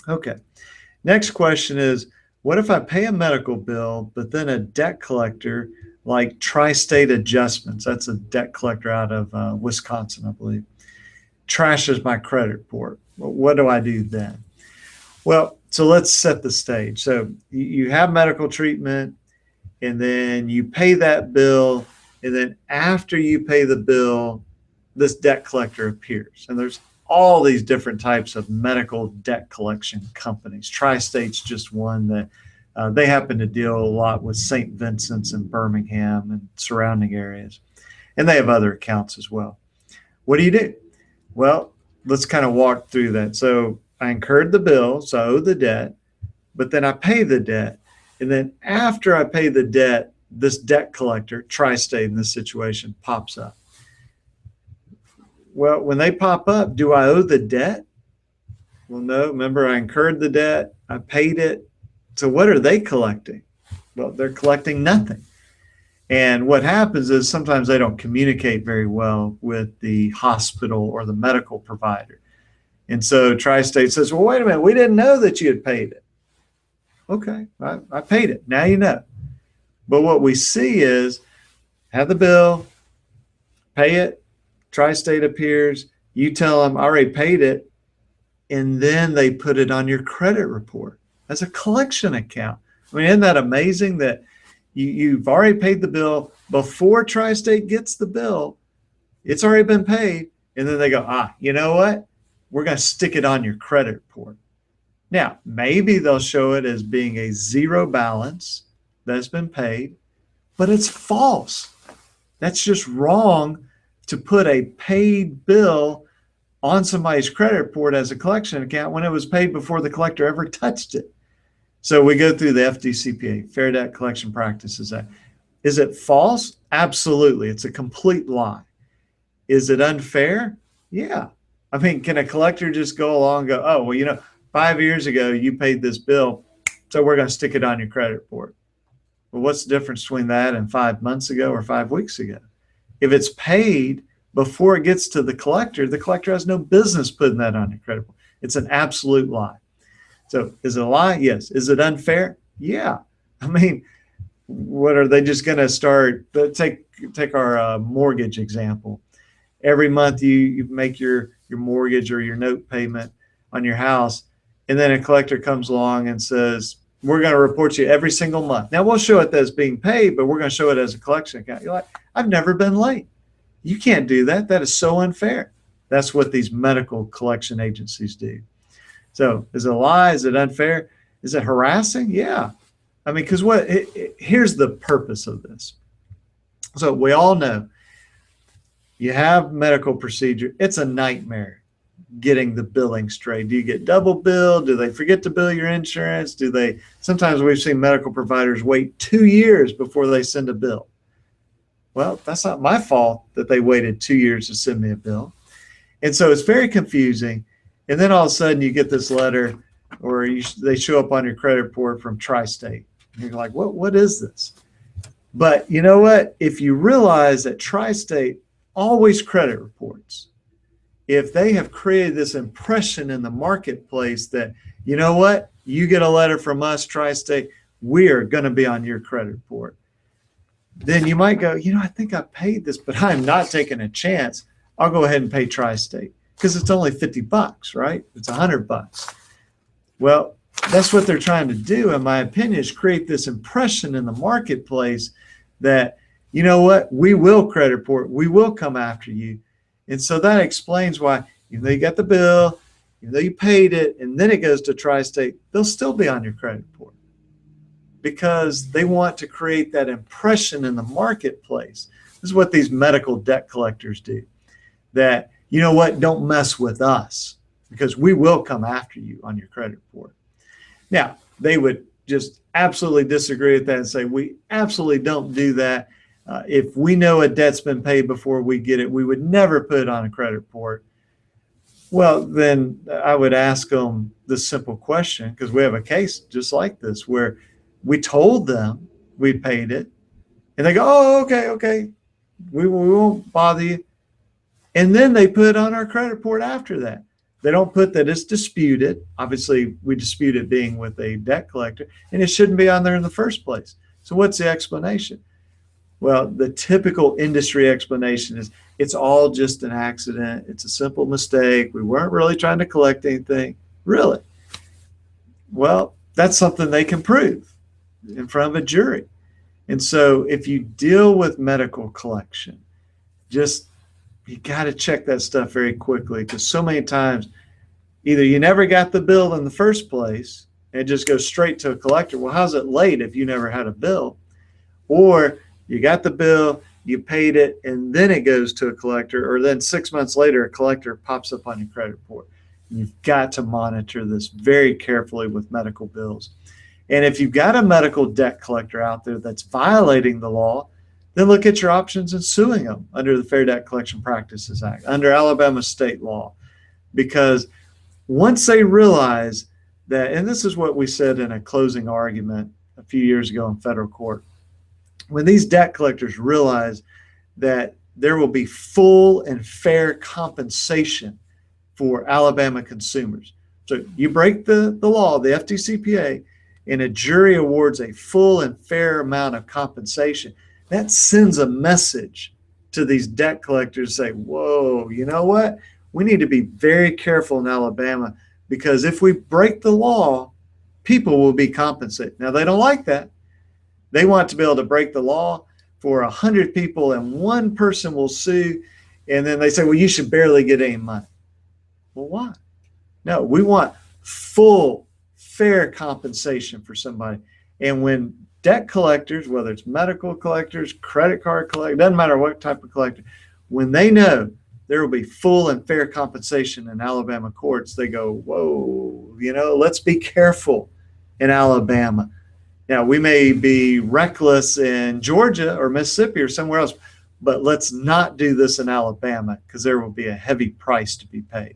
Okay. Next question is, what if I pay a medical bill, but then a debt collector like TriState Adjustments, that's a debt collector out of Wisconsin, I believe, trashes my credit report? Well, what do I do then? Well, so let's set the stage. So you have medical treatment, and then you pay that bill, and then after you pay the bill, this debt collector appears. And there's all these different types of medical debt collection companies. TriState's just one that they happen to deal a lot with St. Vincent's and Birmingham and surrounding areas. And they have other accounts as well. What do? Well, let's kind of walk through that. So I incurred the bill, so I owe the debt, but then I pay the debt. And then after I pay the debt, this debt collector, TriState in this situation, pops up. Well, when they pop up, do I owe the debt? Well, no. Remember, I incurred the debt, I paid it. So what are they collecting? Well, they're collecting nothing. And what happens is sometimes they don't communicate very well with the hospital or the medical provider. And so TriState says, well, wait a minute, we didn't know that you had paid it. Okay, I paid it. Now you know. But what we see is have the bill, pay it, TriState appears, you tell them I already paid it, and then they put it on your credit report as a collection account. I mean, isn't that amazing that you've already paid the bill before TriState gets the bill? It's already been paid, and then they go, you know what? We're going to stick it on your credit report. Now, maybe they'll show it as being a zero balance that's been paid, but it's false. That's just wrong to put a paid bill on somebody's credit report as a collection account when it was paid before the collector ever touched it. So we go through the FDCPA, Fair Debt Collection Practices Act. Is it false? Absolutely. It's a complete lie. Is it unfair? Yeah. I mean, can a collector just go along and go, oh, well, 5 years ago you paid this bill, so we're going to stick it on your credit report? Well, what's the difference between that and 5 months ago or 5 weeks ago? If it's paid before it gets to the collector has no business putting that on your credit report. It's an absolute lie. So is it a lie? Yes. Is it unfair? Yeah. I mean, what are they just going to start? Take our mortgage example. Every month you make your mortgage or your note payment on your house, and then a collector comes along and says, we're going to report you every single month. Now, we'll show it as being paid, but we're going to show it as a collection account. You're like, I've never been late. You can't do that. That is so unfair. That's what these medical collection agencies do. So is it a lie? Is it unfair? Is it harassing? Yeah. I mean, because here's the purpose of this. So we all know you have medical procedure. It's a nightmare getting the billing straight. Do you get double billed? Do they forget to bill your insurance? Sometimes we've seen medical providers wait 2 years before they send a bill. Well, that's not my fault that they waited 2 years to send me a bill. And so it's very confusing. And then all of a sudden you get this letter or they show up on your credit report from TriState. And you're like, what is this? But you know what? If you realize that TriState always credit reports, if they have created this impression in the marketplace that, you know what, you get a letter from us, TriState, we are going to be on your credit report, then you might go, I think I paid this, but I'm not taking a chance. I'll go ahead and pay TriState because it's only $50, right? It's $100. Well, that's what they're trying to do, in my opinion, is create this impression in the marketplace that, you know what, we will credit report, we will come after you. And so that explains why, even though you got the bill, even though you paid it, and then it goes to TriState, they'll still be on your credit report because they want to create that impression in the marketplace. This is what these medical debt collectors do, that, you know what, don't mess with us because we will come after you on your credit report. Now, they would just absolutely disagree with that and say, we absolutely don't do that. If we know a debt's been paid before we get it, we would never put it on a credit report. Well, then I would ask them this simple question, because we have a case just like this where we told them we paid it, and they go, oh, okay, we won't bother you. And then they put it on our credit report after that. They don't put that it's disputed. Obviously, we dispute it being with a debt collector, and it shouldn't be on there in the first place. So what's the explanation? Well, the typical industry explanation is it's all just an accident. It's a simple mistake. We weren't really trying to collect anything. Really? Well, that's something they can prove in front of a jury. And so if you deal with medical collection, just you got to check that stuff very quickly, because so many times either you never got the bill in the first place and it just goes straight to a collector. Well, how's it late if you never had a bill? Or you got the bill, you paid it, and then it goes to a collector, or then 6 months later, a collector pops up on your credit report. You've got to monitor this very carefully with medical bills. And if you've got a medical debt collector out there that's violating the law, then look at your options in suing them under the Fair Debt Collection Practices Act, under Alabama state law. Because once they realize that, and this is what we said in a closing argument a few years ago in federal court, when these debt collectors realize that there will be full and fair compensation for Alabama consumers. So you break the law, the FDCPA, and a jury awards a full and fair amount of compensation. That sends a message to these debt collectors, say, whoa, you know what? We need to be very careful in Alabama, because if we break the law, people will be compensated. Now, they don't like that. They want to be able to break the law for 100 people and one person will sue. And then they say, well, you should barely get any money. Well, why? No, we want full, fair compensation for somebody. And when debt collectors, whether it's medical collectors, credit card collectors, doesn't matter what type of collector, when they know there will be full and fair compensation in Alabama courts, they go, whoa, let's be careful in Alabama. Now, we may be reckless in Georgia or Mississippi or somewhere else, but let's not do this in Alabama, because there will be a heavy price to be paid.